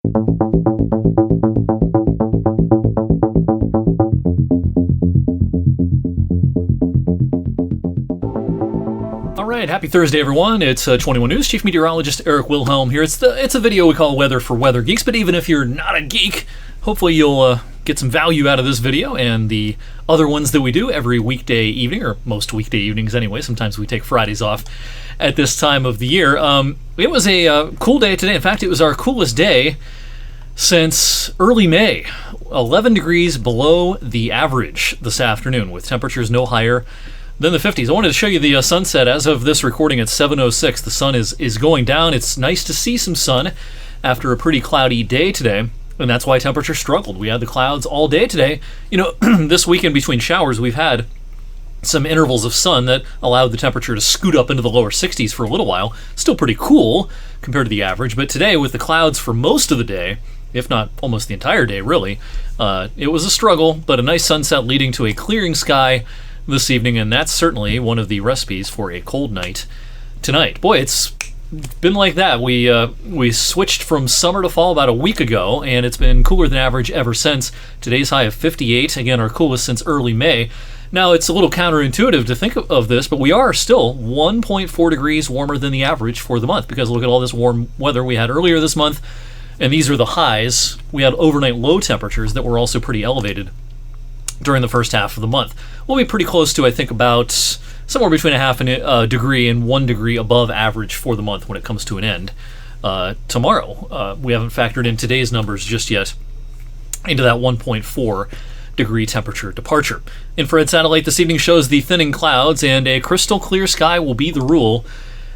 Alright, happy Thursday everyone. It's 21 News, Chief Meteorologist Eric Wilhelm here. It's a video we call Weather for Weather Geeks, but even if you're not a geek, hopefully you'll get some value out of this video and the other ones that we do every weekday evening, or most weekday evenings anyway. Sometimes we take Fridays off at this time of the year. It was a cool day today. In fact, it was our coolest day since early May. 11 degrees below the average this afternoon, with temperatures no higher than the 50s. I wanted to show you the sunset as of this recording at 7:06. The sun is going down. It's nice to see some sun after a pretty cloudy day today, and that's why temperature struggled. We had the clouds all day today. You know, this weekend between showers, we've had some intervals of sun that allowed the temperature to scoot up into the lower 60s for a little while. Still pretty cool compared to the average, but today with the clouds for most of the day, if not almost the entire day really, it was a struggle, but a nice sunset leading to a clearing sky this evening, and that's certainly one of the recipes for a cold night tonight. Boy, it's been like that. We switched from summer to fall about a week ago, and it's been cooler than average ever since. Today's high of 58, again our coolest since early May. Now it's a little counterintuitive to think of this, but we are still 1.4 degrees warmer than the average for the month, because look at all this warm weather we had earlier this month, and these are the highs. We had overnight low temperatures that were also pretty elevated during the first half of the month. We'll be pretty close to, I think, about somewhere between a half degree and 1 degree above average for the month when it comes to an end tomorrow. We haven't factored in today's numbers just yet into that 1.4 degree temperature departure. Infrared satellite this evening shows the thinning clouds, and a crystal clear sky will be the rule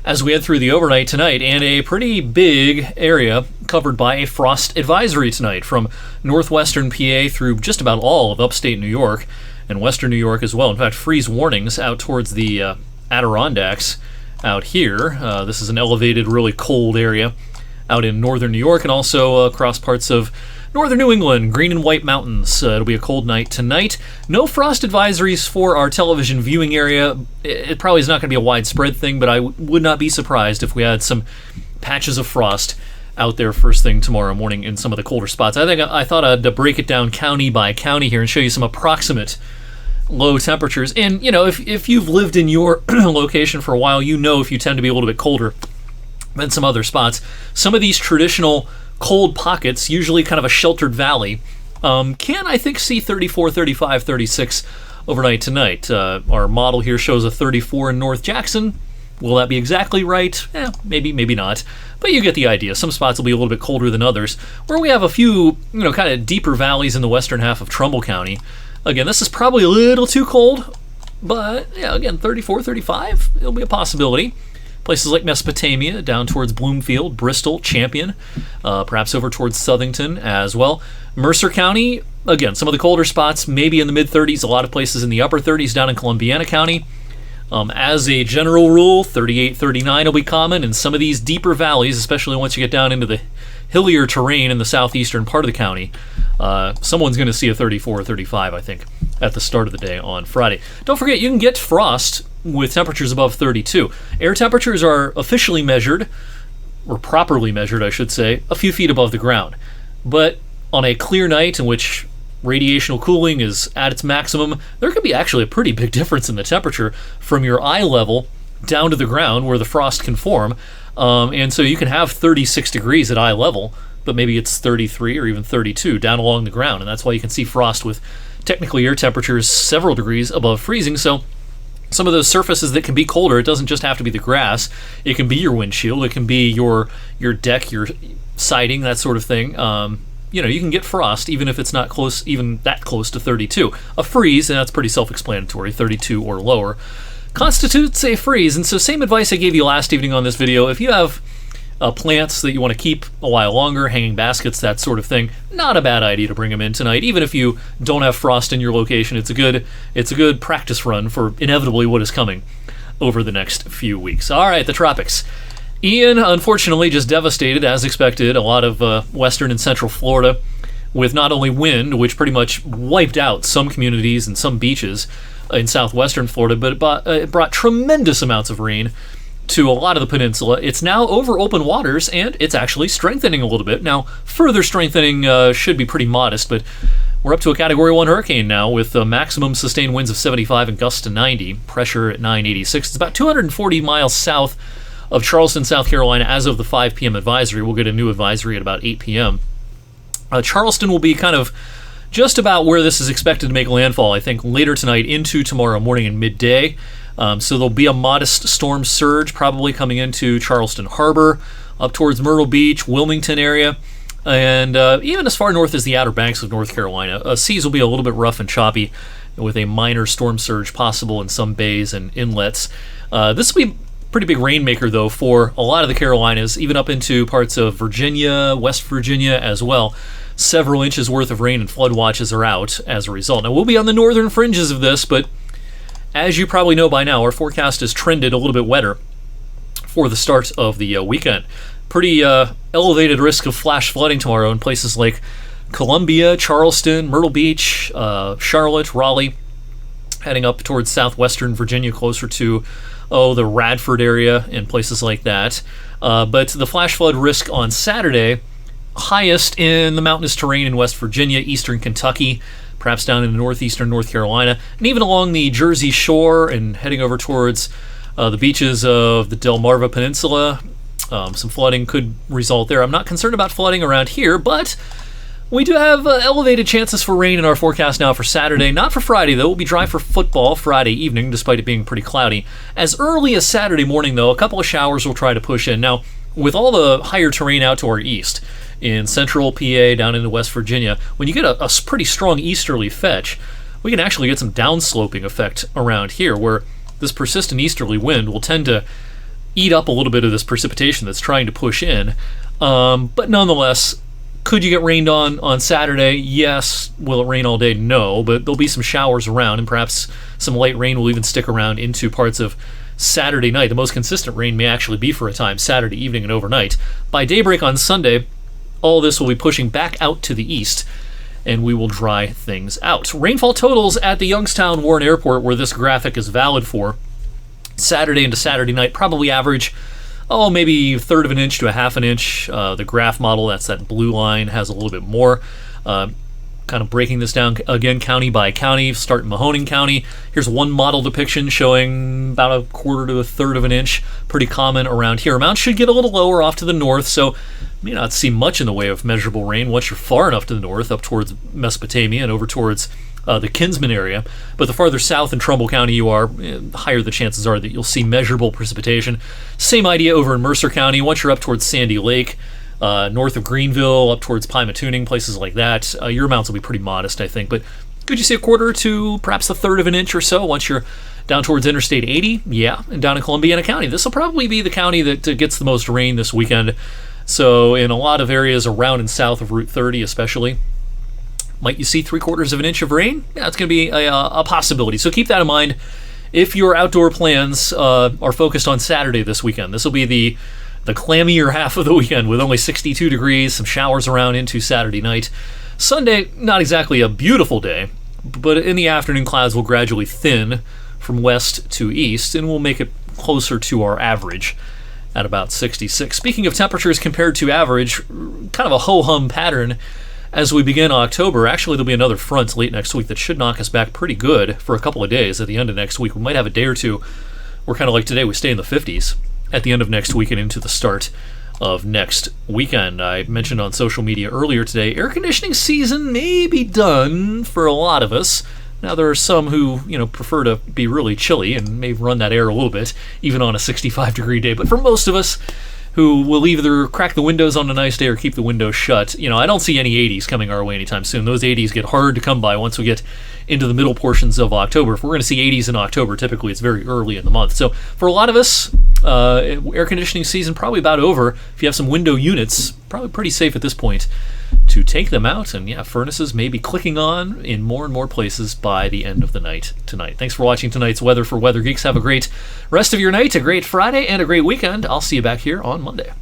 as we head through the overnight tonight, and a pretty big area covered by a frost advisory tonight from northwestern PA through just about all of upstate New York and western New York as well. In fact, freeze warnings out towards the Adirondacks out here. This is an elevated, really cold area out in northern New York, and also across parts of northern New England, Green and White Mountains. It'll be a cold night tonight. No frost advisories for our television viewing area. It probably is not going to be a widespread thing, but I would not be surprised if we had some patches of frost out there first thing tomorrow morning in some of the colder spots. I thought I'd break it down county by county here and show you some approximate low temperatures. And, you know, if you've lived in your location for a while, you know if you tend to be a little bit colder than some other spots. Some of these traditional cold pockets, usually kind of a sheltered valley, can, I think, see 34, 35, 36 overnight tonight. Our model here shows a 34 in North Jackson. Will that be exactly right? Maybe, maybe not. But you get the idea. Some spots will be a little bit colder than others. Where we have a few, kind of deeper valleys in the western half of Trumbull County. Again, this is probably a little too cold, but yeah, again, 34, 35, it'll be a possibility. Places like Mesopotamia, down towards Bloomfield, Bristol, Champion, perhaps over towards Southington as well. Mercer County, again, some of the colder spots, maybe in the mid-30s, a lot of places in the upper 30s down in Columbiana County. As a general rule, 38, 39 will be common, and some of these deeper valleys, especially once you get down into the hillier terrain in the southeastern part of the county, someone's going to see a 34 or 35, I think, at the start of the day on Friday. Don't forget, you can get frost with temperatures above 32. Air temperatures are officially measured, or properly measured, I should say, a few feet above the ground. But on a clear night in which radiational cooling is at its maximum, there could be actually a pretty big difference in the temperature from your eye level down to the ground where the frost can form. And so you can have 36 degrees at eye level, but maybe it's 33 or even 32 down along the ground. And that's why you can see frost with technically air temperatures several degrees above freezing. So some of those surfaces that can be colder, it doesn't just have to be the grass. It can be your windshield. It can be your deck, your siding, that sort of thing. You can get frost even if it's not close, even that close to 32. A freeze, and that's pretty self-explanatory, 32 or lower, constitutes a freeze. And so same advice I gave you last evening on this video. If you have plants that you want to keep a while longer, hanging baskets, that sort of thing, not a bad idea to bring them in tonight. Even if you don't have frost in your location, it's a good practice run for inevitably what is coming over the next few weeks. All right, the tropics. Ian, unfortunately, just devastated, as expected, a lot of western and central Florida, with not only wind, which pretty much wiped out some communities and some beaches in southwestern Florida, but it brought tremendous amounts of rain to a lot of the peninsula. It's now over open waters, and it's actually strengthening a little bit. Now, further strengthening should be pretty modest, but we're up to a Category 1 hurricane now with maximum sustained winds of 75 and gusts to 90, pressure at 986. It's about 240 miles south of Charleston, South Carolina as of the 5 p.m. advisory. We'll get a new advisory at about 8 p.m. Charleston will be kind of just about where this is expected to make landfall, I think, later tonight into tomorrow morning and midday. So there'll be a modest storm surge probably coming into Charleston Harbor, up towards Myrtle Beach, Wilmington area, and even as far north as the Outer Banks of North Carolina. Seas will be a little bit rough and choppy with a minor storm surge possible in some bays and inlets. This will be a pretty big rainmaker, though, for a lot of the Carolinas, even up into parts of Virginia, West Virginia as well. Several inches worth of rain and flood watches are out as a result. Now, we'll be on the northern fringes of this, but as you probably know by now, our forecast has trended a little bit wetter for the start of the weekend. Pretty elevated risk of flash flooding tomorrow in places like Columbia, Charleston, Myrtle Beach, Charlotte, Raleigh, heading up towards southwestern Virginia, closer to the Radford area and places like that. But the flash flood risk on Saturday, highest in the mountainous terrain in West Virginia, eastern Kentucky, perhaps down in northeastern North Carolina, and even along the Jersey Shore and heading over towards the beaches of the Delmarva Peninsula. Some flooding could result there. I'm not concerned about flooding around here, but we do have elevated chances for rain in our forecast now for Saturday. Not for Friday, though. We'll be dry for football Friday evening, despite it being pretty cloudy. As early as Saturday morning, though, a couple of showers will try to push in. Now, with all the higher terrain out to our east, in central PA down into West Virginia, when you get a pretty strong easterly fetch, we can actually get some downsloping effect around here, where this persistent easterly wind will tend to eat up a little bit of this precipitation that's trying to push in. But nonetheless, could you get rained on Saturday? Yes. Will it rain all day? No, but there'll be some showers around, and perhaps some light rain will even stick around into parts of Saturday night. The most consistent rain may actually be for a time Saturday evening and overnight. By daybreak on Sunday, all this will be pushing back out to the east, and we will dry things out. Rainfall totals at the Youngstown Warren Airport, where this graphic is valid for, Saturday into Saturday night, probably average, maybe a third of an inch to a half an inch. The graph model, that's that blue line, has a little bit more. Kind of breaking this down again county by county, start in Mahoning County. Here's one model depiction showing about a quarter to a third of an inch. Pretty common around here. Amounts should get a little lower off to the north, so may not see much in the way of measurable rain once you're far enough to the north, up towards Mesopotamia and over towards the Kinsman area. But the farther south in Trumbull County you are, the higher the chances are that you'll see measurable precipitation. Same idea over in Mercer County. Once you're up towards Sandy Lake, north of Greenville, up towards Pymatuning, places like that, your amounts will be pretty modest, I think. But could you see a quarter to perhaps a third of an inch or so once you're down towards Interstate 80? Yeah, and down in Columbiana County. This will probably be the county that gets the most rain this weekend. So in a lot of areas around and south of Route 30 especially, might you see 3/4 of an inch of rain? Yeah, it's going to be a possibility. So keep that in mind if your outdoor plans are focused on Saturday this weekend. This will be the clammier half of the weekend with only 62 degrees, some showers around into Saturday night. Sunday, not exactly a beautiful day, but in the afternoon clouds will gradually thin from west to east, and we'll make it closer to our average at about 66. Speaking of temperatures compared to average, kind of a ho-hum pattern as we begin October. Actually, there'll be another front late next week that should knock us back pretty good for a couple of days at the end of next week. We might have a day or two where, kind of like today, we stay in the 50s at the end of next week and into the start of next weekend. I mentioned on social media earlier today, air conditioning season may be done for a lot of us. Now, there are some who, prefer to be really chilly and may run that air a little bit, even on a 65-degree day. But for most of us who will either crack the windows on a nice day or keep the windows shut, I don't see any 80s coming our way anytime soon. Those 80s get hard to come by once we get into the middle portions of October. If we're going to see 80s in October, typically it's very early in the month. So for a lot of us, air conditioning season probably about over. If you have some window units, probably pretty safe at this point to take them out. And yeah, furnaces may be clicking on in more and more places by the end of the night tonight. Thanks for watching tonight's Weather for Weather Geeks. Have a great rest of your night, a great Friday, and a great weekend. I'll see you back here on Monday.